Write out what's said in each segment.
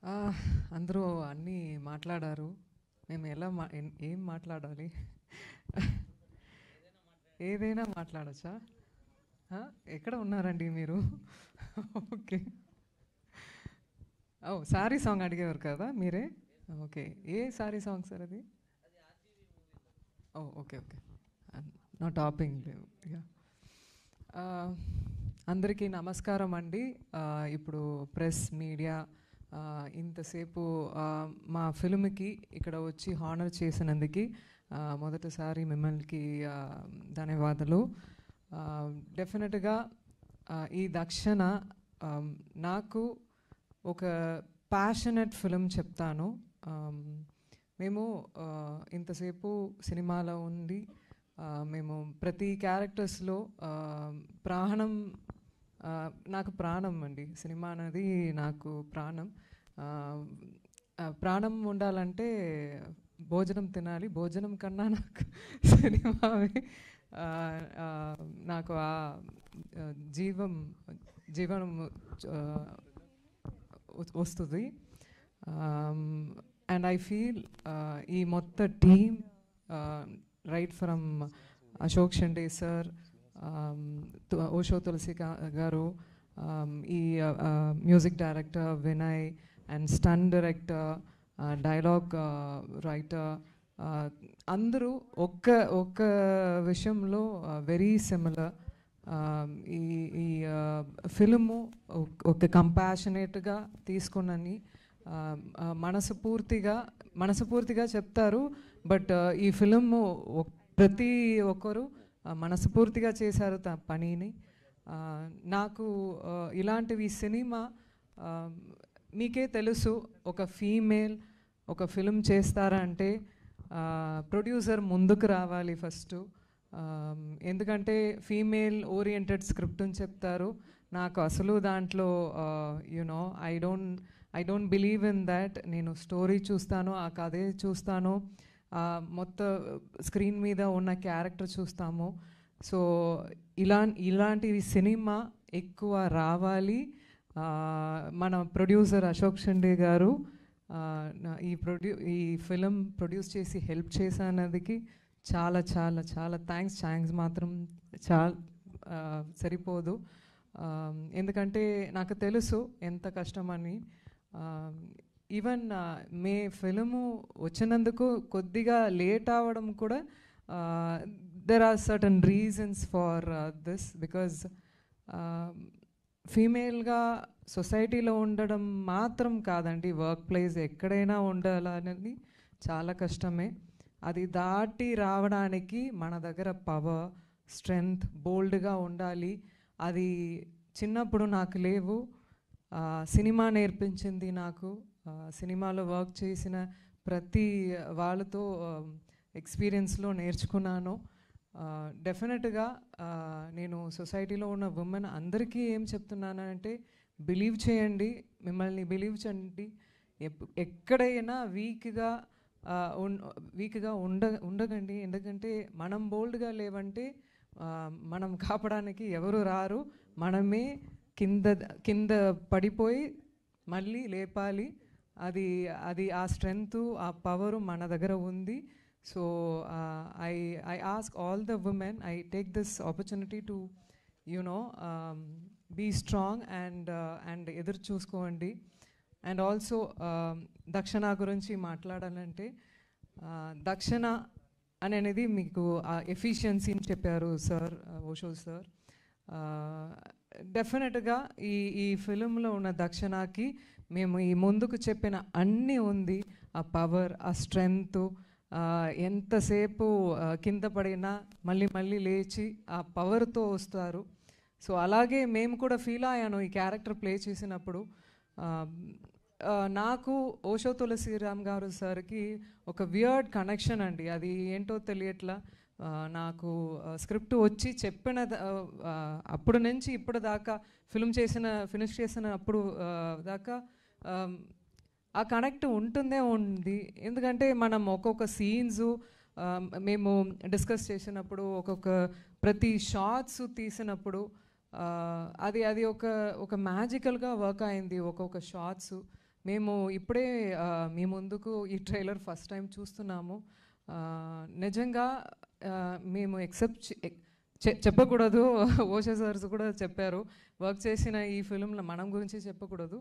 ఆ! అందరూ అన్నీ మాట్లాడారు. మేము ఎలా ఏం మాట్లాడాలి? ఏదైనా మాట్లాడొచ్చా? ఆ! ఎక్కడ ఉన్నారండి మీరు? ఓకే. ఓహ్! సారీ సాంగ్ అడిగేవారు కదా మీరే? ఓకే. ఏ సారీ సాంగ్ సార్ అది? ఓహ్! ఓకే. ఓకే. నా టాపింగ్ లేవు. యాహ్! అందరికీ నమస్కారం అండి. ఇప్పుడు ప్రెస్, మీడియా ఇంతసేపు మా ఫిల్మ్‌కి ఇక్కడ వచ్చి హానర్ చేసినందుకు మొదటిసారి మిమ్మల్ని ధన్యవాదాలు. డెఫినెట్‌గా ఈ దక్షణ నాకు ఒక ప్యాషనెట్ ఫిల్మ్ చెప్తాను. మేము ఇంతసేపు సినిమాలో ఉండి మేము ప్రతి క్యారెక్టర్స్లో ప్రాణం నాకు ప్రాణం అండి. సినిమా అనేది నాకు ప్రాణం. ప్రాణం ఉండాలంటే భోజనం తినాలి. భోజనం కన్నా నాకు సినిమావే నాకు ఆ జీవనం వస్తుంది. అండ్ ఐ ఫీల్ ఈ మొత్తం team right from Ashok Shinde sir, Osho Tulasi గారు, ఈ music director Vinay and stunt director, dialogue writer, అందరూ ఒక్క విషయంలో వెరీ సిమిలర్. ఈ ఈ ఫిల్ము ఒక కంపాషనేట్గా తీసుకున్నని మనస్ఫూర్తిగా చెప్తారు. బట్ ఈ ఫిల్ము ప్రతి ఒక్కరు మనస్ఫూర్తిగా చేశారు పనిని. నాకు ఇలాంటివి సినిమా మీకే తెలుసు, ఒక ఫీమేల్ ఒక ఫిల్మ్ చేస్తారంటే ప్రొడ్యూసర్ ముందుకు రావాలి ఫస్ట్. ఎందుకంటే ఫీమేల్ ఓరియంటెడ్ స్క్రిప్ట్ అని చెప్తారు. నాకు అసలు దాంట్లో you know I don't believe in that. నేను స్టోరీ చూస్తాను, ఆ కథే చూస్తాను, మొత్తం స్క్రీన్ మీద ఉన్న క్యారెక్టర్ చూస్తాము. సో ఇలాంటివి సినిమా ఎక్కువ రావాలి. మన ప్రొడ్యూసర్ అశోక్ షండే గారు ఈ ఫిలిం ప్రొడ్యూస్ చేసి హెల్ప్ చేసినందుకు చాలా చాలా చాలా థ్యాంక్స్ మాత్రం చాలా సరిపోదు. ఎందుకంటే నాకు తెలుసు ఎంత కష్టమని. ఈవెన్ మే ఫిలిము వచ్చినందుకు కొద్దిగా లేట్ అవ్వడం కూడా there are certain reasons for this. Because ఫీమేల్గా సొసైటీలో ఉండడం మాత్రం కాదండి, వర్క్ ప్లేస్ ఎక్కడైనా ఉండాలనేది చాలా కష్టమే. అది దాటి రావడానికి మన దగ్గర పవర్, స్ట్రెంగ్త్, బోల్డ్గా ఉండాలి. అది చిన్నప్పుడు నాకు లేవు. సినిమా నేర్పించింది నాకు. సినిమాలో వర్క్ చేసిన ప్రతి వాళ్ళతో ఎక్స్పీరియన్స్లో నేర్చుకున్నాను. డెఫినెట్గా నేను సొసైటీలో ఉన్న ఉమెన్ అందరికీ ఏం చెప్తున్నానంటే, బిలీవ్ చేయండి, మిమ్మల్ని బిలీవ్ చేయండి. ఎక్కడైనా వీక్గా ఉండకండి. ఎందుకంటే మనం బోల్డ్గా లేవంటే మనం కాపాడడానికి ఎవరు రారు. మనమే కింద కింద పడిపోయి మళ్ళీ లేపాలి. అది అది ఆ స్ట్రెంగ్త్, ఆ పవరు మన దగ్గర ఉంది. So I ask all the women, I take this opportunity to be strong and ఎదురు చూసుకోండి. అండ్ ఆల్సో దక్షణ గురించి మాట్లాడాలంటే, దక్షణ అనేది మీకు ఎఫిషియన్సీని చెప్పారు సార్, ఓషో సార్. డెఫినెట్గా ఈ ఫిలింలో ఉన్న దక్షణకి మేము ఈ ముందుకు చెప్పిన అన్నీ ఉంది. ఆ పవర్, ఆ స్ట్రెంగ్త్, ఎంతసేపు కింద పడినా మళ్ళీ లేచి ఆ పవర్తో వస్తారు. సో అలాగే మేము కూడా ఫీల్ అయ్యాను ఈ క్యారెక్టర్ ప్లే చేసినప్పుడు. నాకు ఓషో తులసిరామ్ గారు సార్కి ఒక వియర్డ్ కనెక్షన్ అండి. అది ఏంటో తెలియట్లా. నాకు స్క్రిప్ట్ వచ్చి చెప్పిన అప్పుడు నుంచి ఇప్పుడు దాకా ఫినిష్ చేసిన అప్పుడు దాకా ఆ కనెక్ట్ ఉంటుందే ఉంది. ఎందుకంటే మనం ఒక్కొక్క సీన్సు మేము డిస్కస్ చేసినప్పుడు, ప్రతి షార్ట్స్ తీసినప్పుడు అది ఒక మ్యాజికల్గా వర్క్ అయింది. ఒక్కొక్క షార్ట్స్ మేము ఇప్పుడే మీ ముందుకు ఈ ట్రైలర్ ఫస్ట్ టైం చూస్తున్నాము. నిజంగా మేము చెప్పకూడదు. ఓషా సార్స్ కూడా చెప్పారు, వర్క్ చేసిన ఈ ఫిల్మ్లో మనం గురించి చెప్పకూడదు.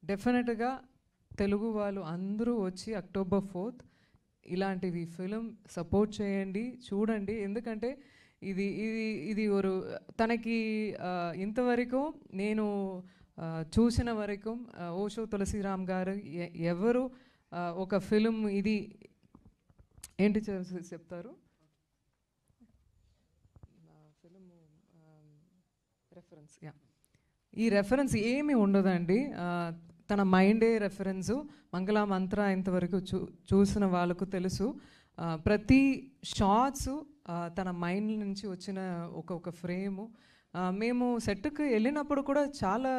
డెఫినెట్గా తెలుగు వాళ్ళు అందరూ వచ్చి October 4th ఇలాంటివి ఫిలిం సపోర్ట్ చేయండి, చూడండి. ఎందుకంటే ఇది ఇది ఇది ఒక తనకి ఇంతవరకు నేను చూసిన వరకు ఓషో తులసిరామ్ గారు ఎవరు ఒక ఫిలిం ఇది ఏంటి చెప్తారు ఫిలిం రెఫరెన్స్, ఈ రెఫరెన్స్ ఏమీ ఉండదండి. తన మైండే రెఫరెన్సు. మంగళ మంత్ర ఇంతవరకు చూసిన వాళ్ళకు తెలుసు. ప్రతి షార్ట్స్ తన మైండ్ నుంచి వచ్చిన ఒక ఫ్రేము. మేము సెట్కి వెళ్ళినప్పుడు కూడా చాలా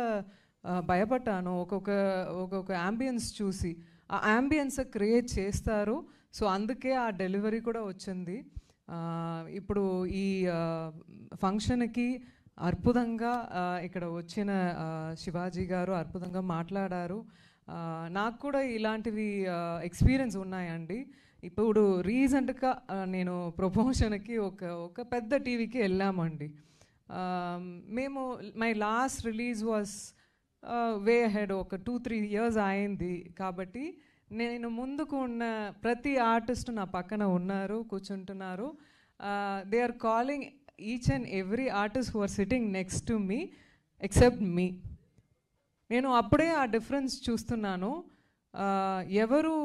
భయపడ్డాను ఒక్కొక్క యాంబియన్స్ చూసి. ఆ యాంబియన్స్ క్రియేట్ చేస్తారు. సో అందుకే ఆ డెలివరీ కూడా వచ్చింది. ఇప్పుడు ఈ ఫంక్షన్కి అద్భుతంగా ఇక్కడ వచ్చిన శివాజీ గారు అద్భుతంగా మాట్లాడారు. నాకు కూడా ఇలాంటివి ఎక్స్పీరియన్స్ ఉన్నాయండి. ఇప్పుడు రీసెంట్గా నేను ప్రమోషన్కి ఒక పెద్ద టీవీకి వెళ్ళామండి. మేము my last release was way head, ఒక 2-3 years అయింది. కాబట్టి నేను ముందుకు ఉన్న ప్రతి ఆర్టిస్ట్ నా పక్కన ఉన్నారు, కూర్చుంటున్నారు. They are calling each and every artist who are sitting next to me except me. నేను అప్పుడే ఆ డిఫరెన్స్ చూస్తున్నాను. ఎవరు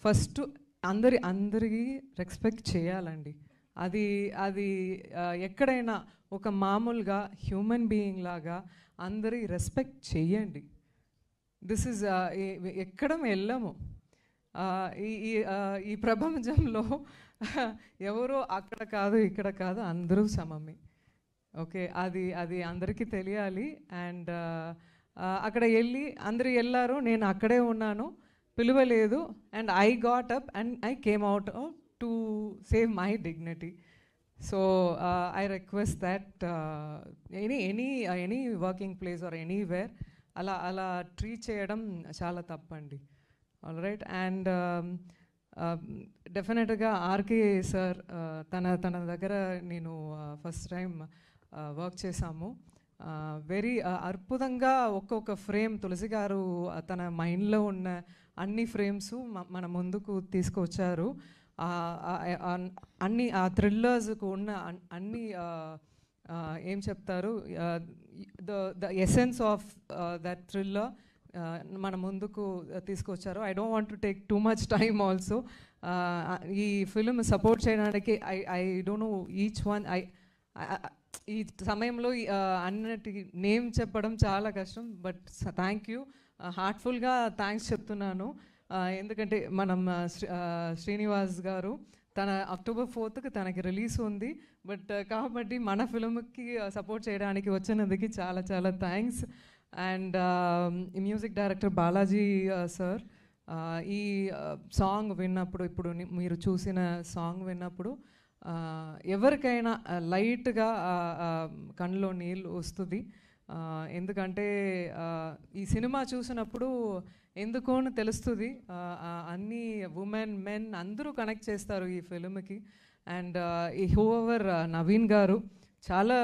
ఫస్ట్ అందరికీ రెస్పెక్ట్ చేయాలండి. అది ఎక్కడైనా ఒక మామూలుగా హ్యూమన్ బీయింగ్ లాగా అందరి రెస్పెక్ట్ చేయండి. దిస్ ఇస్ ఎక్కడ వెళ్ళము. ఈ ప్రపంచంలో ఎవరో అక్కడ కాదు ఇక్కడ కాదు, అందరూ సమమే. ఓకే, అది అందరికీ తెలియాలి. అండ్ అక్కడ అందరూ వెళ్ళారు, నేను అక్కడే ఉన్నాను, పిలువలేదు. And I got up and I came out to save my dignity. So I request that any working place or anywhere అలా ట్రీట్ చేయడం చాలా తప్పండి. All right. అండ్ డెఫినెట్గా ఆర్కే సార్ తన దగ్గర నేను ఫస్ట్ టైం వర్క్ చేశాము. వెరీ అద్భుతంగా ఒక్కొక్క ఫ్రేమ్ తులసి గారు తన మైండ్లో ఉన్న అన్ని ఫ్రేమ్స్ మన ముందుకు తీసుకొచ్చారు. అన్ని థ్రిల్లర్స్కు ఉన్న అన్ని ఏం చెప్తారు, the essence of that thriller మన ముందుకు తీసుకొచ్చారు. I don't want to take too much time also. ఈ ఫిల్మ్ సపోర్ట్ చేయడానికి I don't know each one. ఈ సమయంలో అన్నిటి నేమ్ చెప్పడం చాలా కష్టం. బట్ థ్యాంక్ యూ, హార్ట్ఫుల్గా థ్యాంక్స్ చెప్తున్నాను. ఎందుకంటే మనం శ్రీనివాస్ గారు తన October 4th తనకి రిలీజ్ ఉంది. బట్ కాబట్టి మన ఫిల్మ్కి సపోర్ట్ చేయడానికి వచ్చినందుకు చాలా చాలా thanks. And music director Balaji sir, ఈ సాంగ్ విన్నప్పుడు, ఇప్పుడు మీరు చూసిన సాంగ్ విన్నప్పుడు ఎవరికైనా లైట్గా కళ్ళలో నీళ్ళు వస్తుంది. ఎందుకంటే ఈ సినిమా చూసినప్పుడు ఎందుకో తెలుస్తుంది, అన్ని ఉమెన్ మెన్ అందరూ కనెక్ట్ చేస్తారు ఈ ఫిల్మ్కి. అండ్ ఈ హూఎవర్ నవీన్ గారు చాలా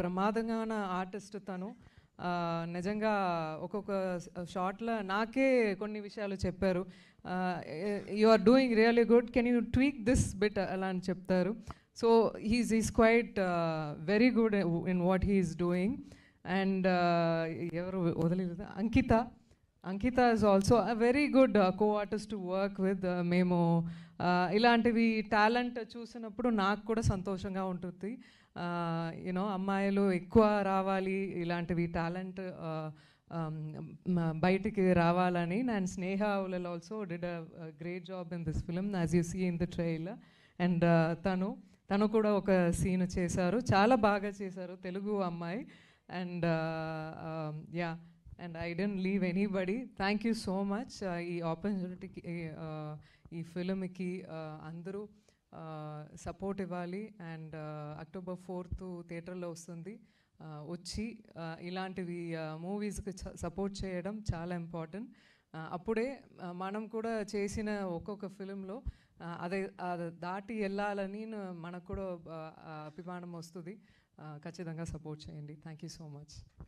ప్రమాదంగా ఆర్టిస్ట్. తను నిజంగా ఒక్కొక్క షార్ట్లో నాకే కొన్ని విషయాలు చెప్పారు. You are doing really good, can you tweak this bit అలా అని చెప్తారు. So is quite very good in what he is doing. And ఎవరు వదిలేదు, Ankita is also a very good co-artist to work with. మేము ఇలాంటివి టాలెంట్ చూసినప్పుడు నాకు కూడా సంతోషంగా ఉంటుంది. యూనో అమ్మాయిలు ఎక్కువ రావాలి, ఇలాంటివి టాలెంట్ బయటికి రావాలని. And Sneha will also did a great job in this film as you see in the trailer. And తను కూడా ఒక సీన్ చేశారు, చాలా బాగా చేశారు, తెలుగు అమ్మాయి. And yeah, and I don't leave anybody. Thank you so much ఈ ఆపర్చునిటీకి, ఈ ఫిల్మ్కి అందరూ సపోర్ట్ ఇవ్వాలి. అండ్ October 4th థియేటర్లో వస్తుంది, వచ్చి ఇలాంటివి మూవీస్కి సపోర్ట్ చేయడం చాలా ఇంపార్టెంట్. అప్పుడే మనం కూడా చేసిన ఒక్కొక్క ఫిలింలో అదే అది దాటి వెళ్ళాలని మనకు కూడా అభిమానం వస్తుంది. ఖచ్చితంగా సపోర్ట్ చేయండి. Thank you so much.